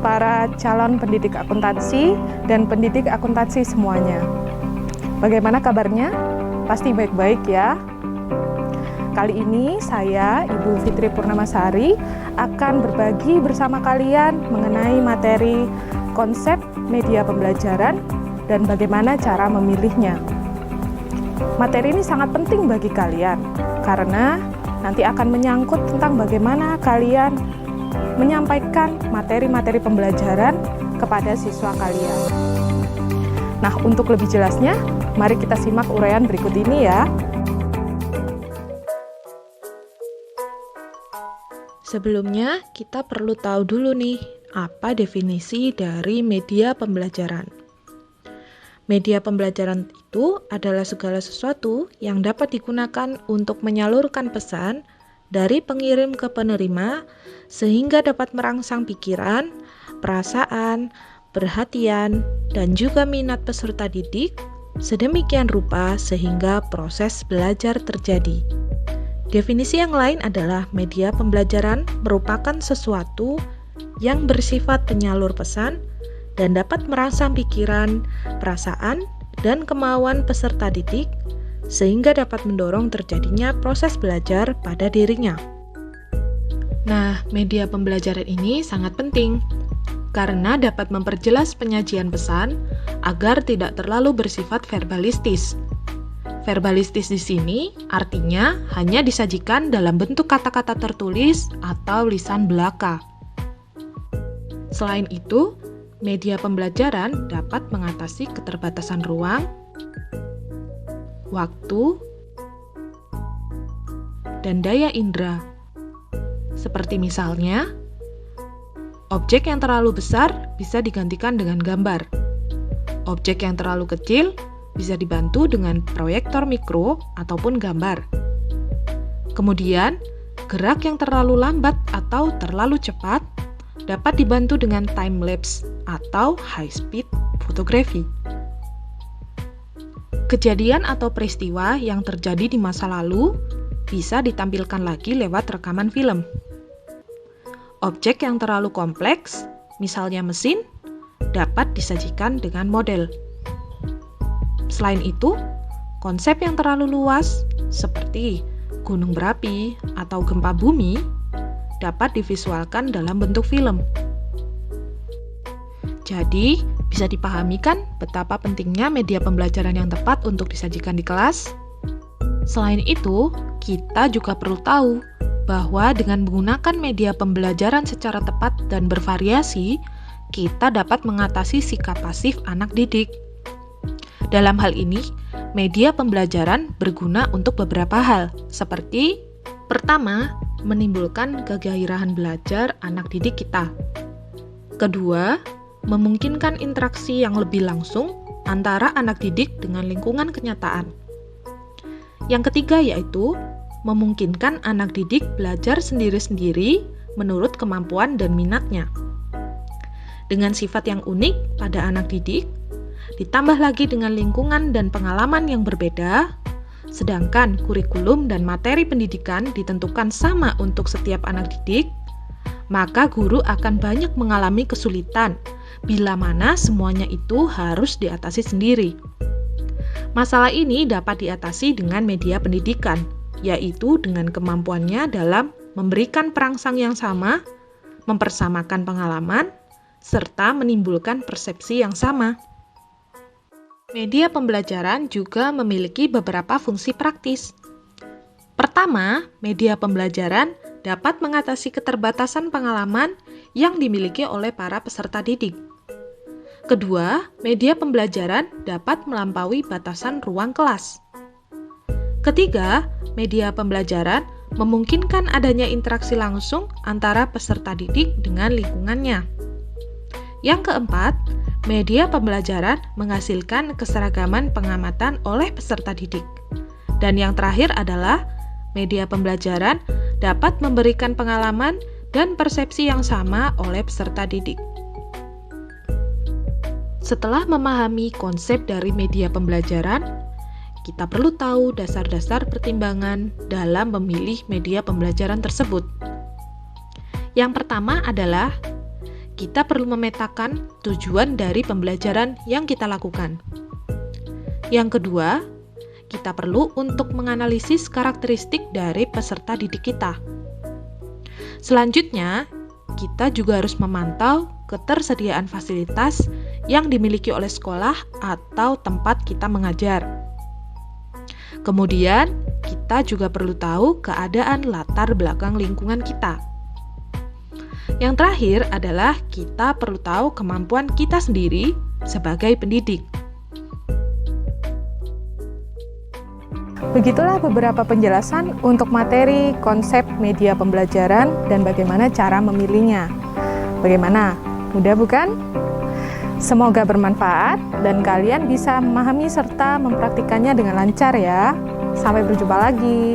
para calon pendidik akuntansi dan pendidik akuntansi semuanya. Bagaimana kabarnya? Pasti baik-baik ya. Kali ini saya, Ibu Fitri Purnamasari, akan berbagi bersama kalian mengenai materi konsep media pembelajaran dan bagaimana cara memilihnya. Materi ini sangat penting bagi kalian karena nanti akan menyangkut tentang bagaimana kalian menyampaikan materi-materi pembelajaran kepada siswa kalian. Nah, untuk lebih jelasnya, mari kita simak uraian berikut ini ya. Sebelumnya, kita perlu tahu dulu nih, apa definisi dari media pembelajaran. Media pembelajaran itu adalah segala sesuatu yang dapat digunakan untuk menyalurkan pesan dari pengirim ke penerima sehingga dapat merangsang pikiran, perasaan, perhatian, dan juga minat peserta didik sedemikian rupa sehingga proses belajar terjadi. Definisi yang lain adalah media pembelajaran merupakan sesuatu yang bersifat penyalur pesan dan dapat merangsang pikiran, perasaan, dan kemauan peserta didik sehingga dapat mendorong terjadinya proses belajar pada dirinya. Nah, media pembelajaran ini sangat penting karena dapat memperjelas penyajian pesan agar tidak terlalu bersifat verbalistis. Verbalistis di sini artinya hanya disajikan dalam bentuk kata-kata tertulis atau lisan belaka. Selain itu, media pembelajaran dapat mengatasi keterbatasan ruang, waktu, dan daya indera. Seperti misalnya, objek yang terlalu besar bisa digantikan dengan gambar. Objek yang terlalu kecil bisa dibantu dengan proyektor mikro ataupun gambar. Kemudian, gerak yang terlalu lambat atau terlalu cepat dapat dibantu dengan time-lapse atau high-speed fotografi. Kejadian atau peristiwa yang terjadi di masa lalu bisa ditampilkan lagi lewat rekaman film. Objek yang terlalu kompleks, misalnya mesin, dapat disajikan dengan model. Selain itu, konsep yang terlalu luas, seperti gunung berapi atau gempa bumi, dapat divisualkan dalam bentuk film. Jadi, bisa dipahami kan betapa pentingnya media pembelajaran yang tepat untuk disajikan di kelas? Selain itu, kita juga perlu tahu bahwa dengan menggunakan media pembelajaran secara tepat dan bervariasi, kita dapat mengatasi sikap pasif anak didik. Dalam hal ini, media pembelajaran berguna untuk beberapa hal, seperti pertama, menimbulkan kegairahan belajar anak didik kita. Kedua, memungkinkan interaksi yang lebih langsung antara anak didik dengan lingkungan kenyataan. Yang ketiga yaitu memungkinkan anak didik belajar sendiri-sendiri menurut kemampuan dan minatnya. Dengan sifat yang unik pada anak didik, ditambah lagi dengan lingkungan dan pengalaman yang berbeda, sedangkan kurikulum dan materi pendidikan ditentukan sama untuk setiap anak didik, maka guru akan banyak mengalami kesulitan bila mana semuanya itu harus diatasi sendiri. Masalah ini dapat diatasi dengan media pendidikan, yaitu dengan kemampuannya dalam memberikan perangsang yang sama, mempersamakan pengalaman, serta menimbulkan persepsi yang sama. Media pembelajaran juga memiliki beberapa fungsi praktis. Pertama, media pembelajaran dapat mengatasi keterbatasan pengalaman yang dimiliki oleh para peserta didik. Kedua, media pembelajaran dapat melampaui batasan ruang kelas. Ketiga, media pembelajaran memungkinkan adanya interaksi langsung antara peserta didik dengan lingkungannya. Yang keempat, media pembelajaran menghasilkan keseragaman pengamatan oleh peserta didik. Dan yang terakhir adalah media pembelajaran dapat memberikan pengalaman dan persepsi yang sama oleh peserta didik. Setelah memahami konsep dari media pembelajaran, kita perlu tahu dasar-dasar pertimbangan dalam memilih media pembelajaran tersebut. Yang pertama adalah kita perlu memetakan tujuan dari pembelajaran yang kita lakukan. Yang kedua, kita perlu untuk menganalisis karakteristik dari peserta didik kita. Selanjutnya, kita juga harus memantau ketersediaan fasilitas yang dimiliki oleh sekolah atau tempat kita mengajar. Kemudian, kita juga perlu tahu keadaan latar belakang lingkungan kita. Yang terakhir adalah kita perlu tahu kemampuan kita sendiri sebagai pendidik. Begitulah beberapa penjelasan untuk materi konsep media pembelajaran dan bagaimana cara memilihnya. Bagaimana? Mudah bukan? Semoga bermanfaat dan kalian bisa memahami serta mempraktikkannya dengan lancar ya. Sampai berjumpa lagi.